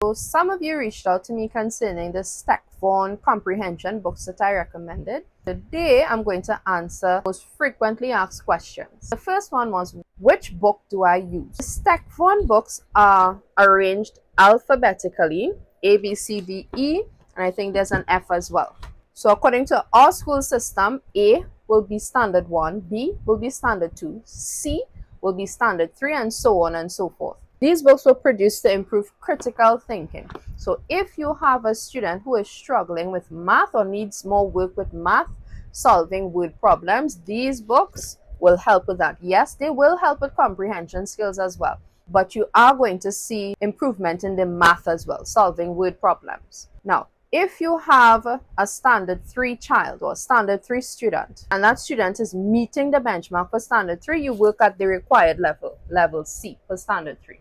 So some of you reached out to me concerning the Steck, Vaughn Comprehension books that I recommended. Today I'm going to answer most frequently asked questions. The first one was, which book do I use? The Steck, Vaughn books are arranged alphabetically, A, B, C, D, E, and I think there's an F as well. So according to our school system, A will be standard 1, B will be standard 2, C will be standard 3, and so on and so forth. These books were produced to improve critical thinking. So if you have a student who is struggling with math or needs more work with math, solving word problems, these books will help with that. Yes, they will help with comprehension skills as well, but you are going to see improvement in the math as well, solving word problems. Now, if you have a standard 3 child or standard 3 student, and that student is meeting the benchmark for standard 3, you work at the required level C for standard 3.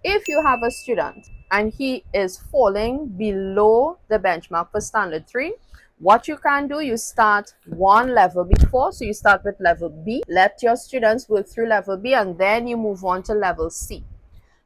If you have a student and he is falling below the benchmark for standard 3, what you can do, you start one level before. So you start with level B, let your students work through level B, and then you move on to level C.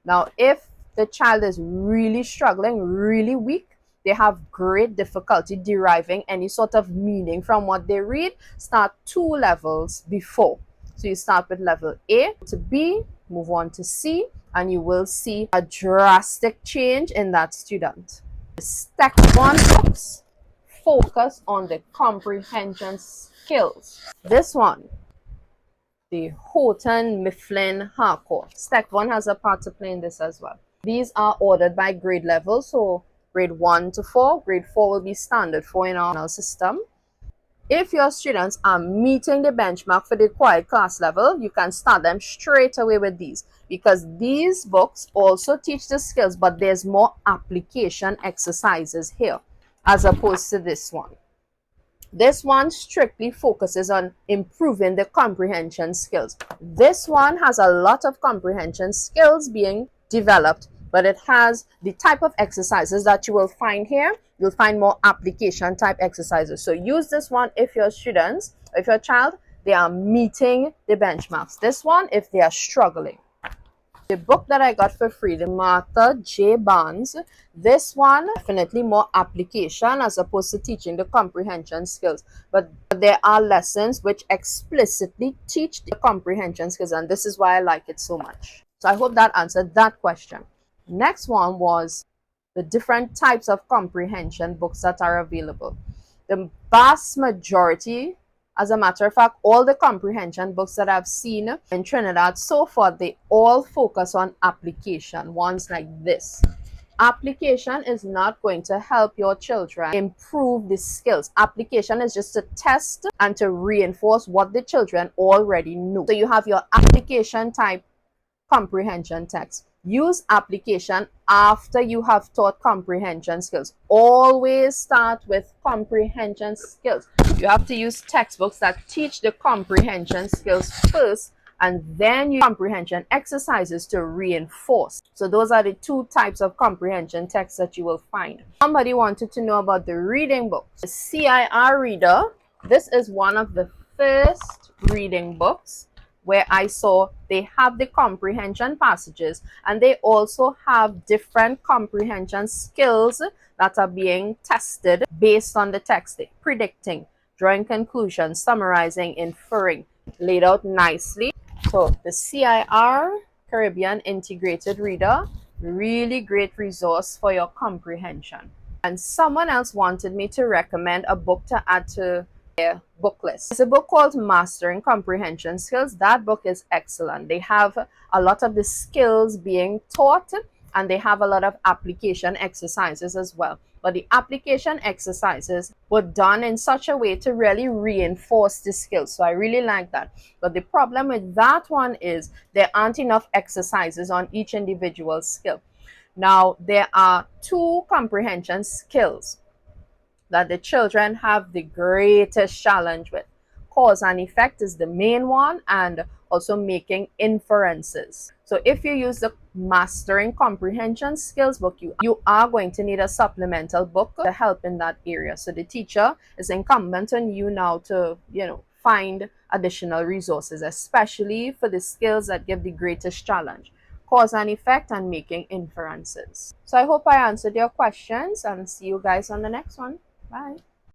Now, if the child is really struggling, really weak, they have great difficulty deriving any sort of meaning from what they read, start 2 levels before. So you start with level A to B, move on to C, and you will see a drastic change in that student. The Steck Vaughn books focus on the comprehension skills. This one, the Houghton Mifflin Harcourt. Steck Vaughn has a part to play in this as well. These are ordered by grade level, so grade 1 to 4. Grade 4 will be standard 4 in our system. If your students are meeting the benchmark for the required class level, you can start them straight away with these, because these books also teach the skills, but there's more application exercises here as opposed to this one. This one strictly focuses on improving the comprehension skills. This one has a lot of comprehension skills being developed, but it has the type of exercises that you will find here. You'll find more application type exercises. So use this one if your students, if your child, they are meeting the benchmarks. This one if they are struggling. The book that I got for free, the Martha J. Barnes, this one definitely more application as opposed to teaching the comprehension skills. But there are lessons which explicitly teach the comprehension skills, and this is why I like it so much. So I hope that answered that question. Next one was the different types of comprehension books that are available. The vast majority, as a matter of fact, all the comprehension books that I've seen in Trinidad so far, they all focus on application. Ones like this. Application is not going to help your children improve the skills. Application is just to test and to reinforce what the children already know. So you have your application type comprehension text. Use application after you have taught comprehension skills. Always start with comprehension skills. You have to use textbooks that teach the comprehension skills first, and then use comprehension exercises to reinforce. So those are the 2 types of comprehension texts that you will find. Somebody wanted to know about the reading books. The CIR reader, this is one of the first reading books where I saw they have the comprehension passages, and they also have different comprehension skills that are being tested based on the text. Predicting, drawing conclusions, summarizing, inferring, laid out nicely. So the CIR Caribbean Integrated Reader, really great resource for your comprehension. And someone else wanted me to recommend a book to add to their book list. It's a book called Mastering Comprehension Skills. That book is excellent. They have a lot of the skills being taught, and they have a lot of application exercises as well. But the application exercises were done in such a way to really reinforce the skills. So I really like that. But the problem with that one is there aren't enough exercises on each individual skill. Now, there are 2 comprehension skills that the children have the greatest challenge with. Cause and effect is the main one, and also making inferences. So if you use the Mastering Comprehension Skills book, you are going to need a supplemental book to help in that area. So the teacher is incumbent on you now to, find additional resources, especially for the skills that give the greatest challenge. cause and effect, and making inferences. So I hope I answered your questions, and see you guys on the next one. Bye.